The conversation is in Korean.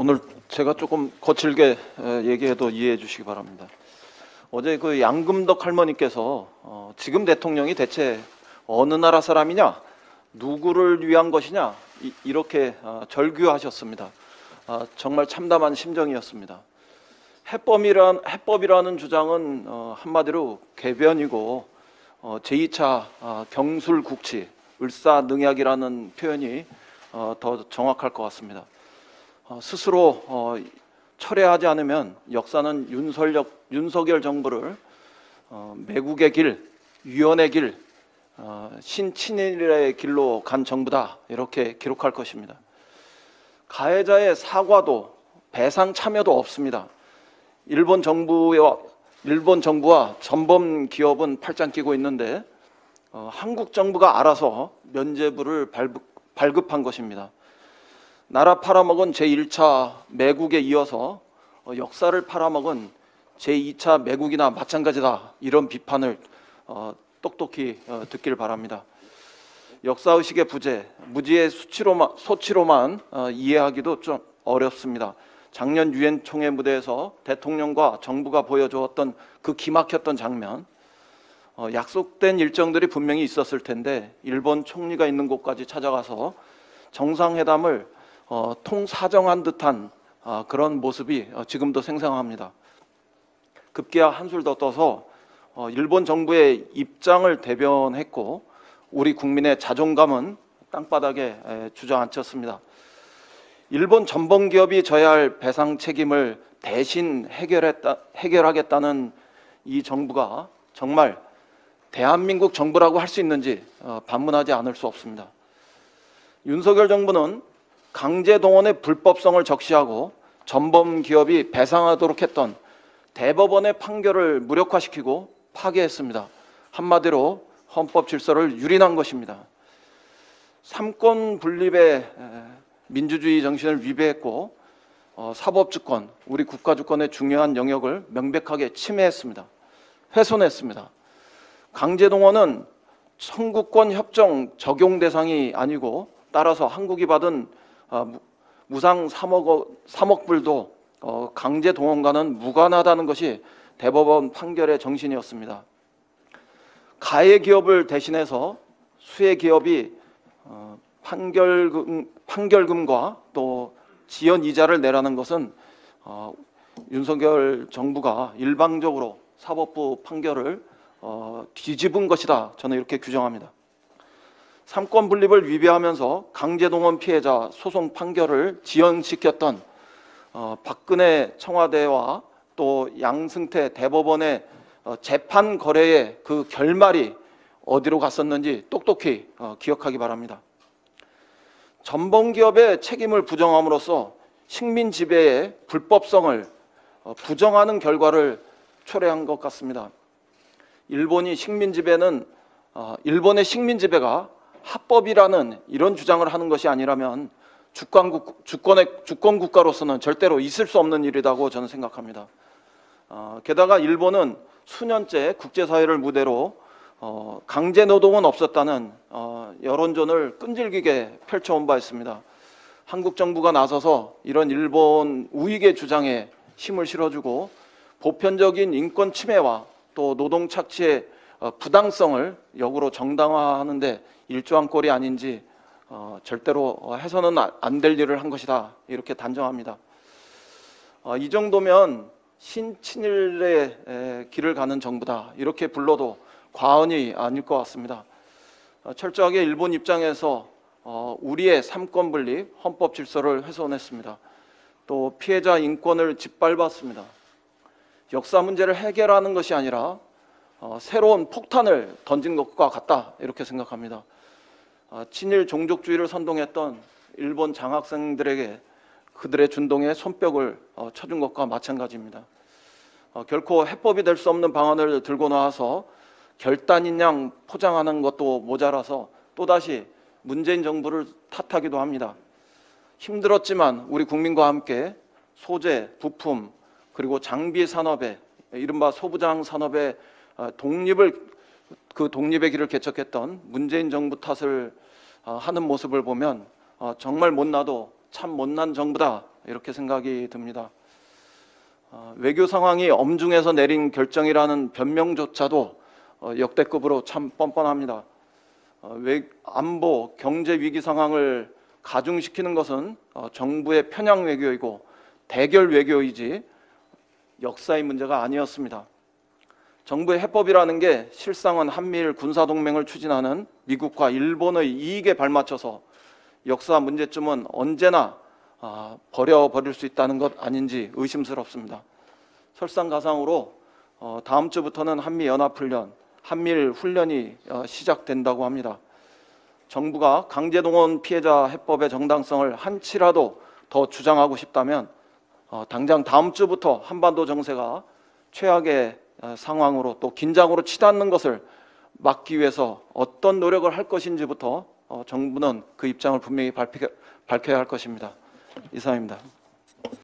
오늘 제가 조금 거칠게 얘기해도 이해해 주시기 바랍니다. 어제 그 양금덕 할머니께서 지금 대통령이 대체 어느 나라 사람이냐, 누구를 위한 것이냐, 이렇게 절규하셨습니다. 정말 참담한 심정이었습니다. 해법이라는 주장은 한마디로 궤변이고 제2차 경술국치, 을사능약이라는 표현이 더 정확할 것 같습니다. 스스로 철회하지 않으면 역사는 윤석열 정부를 매국의 길, 유연의 길, 신친일의 길로 간 정부다, 이렇게 기록할 것입니다. 가해자의 사과도 배상 참여도 없습니다. 일본 정부와 전범 기업은 팔짱 끼고 있는데 한국 정부가 알아서 면죄부를 발급한 것입니다. 나라 팔아먹은 제1차 매국에 이어서 역사를 팔아먹은 제2차 매국이나 마찬가지다, 이런 비판을 똑똑히 듣길 바랍니다. 역사의식의 부재, 무지의 소치로만 이해하기도 좀 어렵습니다. 작년 유엔 총회 무대에서 대통령과 정부가 보여주었던 그 기막혔던 장면, 약속된 일정들이 분명히 있었을 텐데 일본 총리가 있는 곳까지 찾아가서 정상회담을 통사정한 듯한 그런 모습이 지금도 생생합니다. 급기야 한술 더 떠서 일본 정부의 입장을 대변했고 우리 국민의 자존감은 땅바닥에 주저앉혔습니다. 일본 전범기업이 져야 할 배상 책임을 대신 해결하겠다는 이 정부가 정말 대한민국 정부라고 할 수 있는지 반문하지 않을 수 없습니다. 윤석열 정부는 강제동원의 불법성을 적시하고 전범기업이 배상하도록 했던 대법원의 판결을 무력화시키고 파기했습니다. 한마디로 헌법 질서를 유린한 것입니다. 삼권 분립의 민주주의 정신을 위배했고 사법주권, 우리 국가주권의 중요한 영역을 명백하게 침해했습니다. 훼손했습니다. 강제동원은 청구권 협정 적용 대상이 아니고 따라서 한국이 받은 무상 3억 불도 강제동원과는 무관하다는 것이 대법원 판결의 정신이었습니다. 가해 기업을 대신해서 수혜 기업이 판결금과 또 지연 이자를 내라는 것은 윤석열 정부가 일방적으로 사법부 판결을 뒤집은 것이다, 저는 이렇게 규정합니다. 삼권 분립을 위배하면서 강제동원 피해자 소송 판결을 지연시켰던 박근혜 청와대와 또 양승태 대법원의 재판 거래의 그 결말이 어디로 갔었는지 똑똑히 기억하기 바랍니다. 전범기업의 책임을 부정함으로써 식민 지배의 불법성을 부정하는 결과를 초래한 것 같습니다. 일본의 식민 지배가 합법이라는 이런 주장을 하는 것이 아니라면 주권 국가로서는 절대로 있을 수 없는 일이라고 저는 생각합니다. 게다가 일본은 수년째 국제사회를 무대로 강제 노동은 없었다는 여론전을 끈질기게 펼쳐온 바 있습니다. 한국 정부가 나서서 이런 일본 우익의 주장에 힘을 실어주고 보편적인 인권 침해와 또 노동 착취의 부당성을 역으로 정당화하는 데 일조한 꼴이 아닌지 절대로 해서는 안 될 일을 한 것이다, 이렇게 단정합니다. 이 정도면 신친일의 길을 가는 정부다, 이렇게 불러도 과언이 아닐 것 같습니다. 철저하게 일본 입장에서 우리의 삼권 분립, 헌법 질서를 훼손했습니다. 또 피해자 인권을 짓밟았습니다. 역사 문제를 해결하는 것이 아니라 새로운 폭탄을 던진 것과 같다, 이렇게 생각합니다. 친일 종족주의를 선동했던 일본 장학생들에게 그들의 준동에 손뼉을 쳐준 것과 마찬가지입니다. 결코 해법이 될 수 없는 방안을 들고 나와서 결단인 양 포장하는 것도 모자라서 또다시 문재인 정부를 탓하기도 합니다. 힘들었지만 우리 국민과 함께 소재, 부품, 그리고 장비 산업의 이른바 소부장 산업의 독립의 길을 개척했던 문재인 정부 탓을 하는 모습을 보면 정말 못나도 참 못난 정부다, 이렇게 생각이 듭니다. 외교 상황이 엄중해서 내린 결정이라는 변명조차도 역대급으로 참 뻔뻔합니다. 안보, 경제 위기 상황을 가중시키는 것은 정부의 편향 외교이고 대결 외교이지 역사의 문제가 아니었습니다. 정부의 해법이라는 게 실상은 한미일 군사동맹을 추진하는 미국과 일본의 이익에 발맞춰서 역사 문제점은 언제나 버려버릴 수 있다는 것 아닌지 의심스럽습니다. 설상가상으로 다음 주부터는 한미연합훈련, 한미일 훈련이 시작된다고 합니다. 정부가 강제동원 피해자 해법의 정당성을 한치라도 더 주장하고 싶다면 당장 다음 주부터 한반도 정세가 최악의 상황으로 또 긴장으로 치닫는 것을 막기 위해서 어떤 노력을 할 것인지부터 정부는 그 입장을 분명히 밝혀야 할 것입니다. 이상입니다.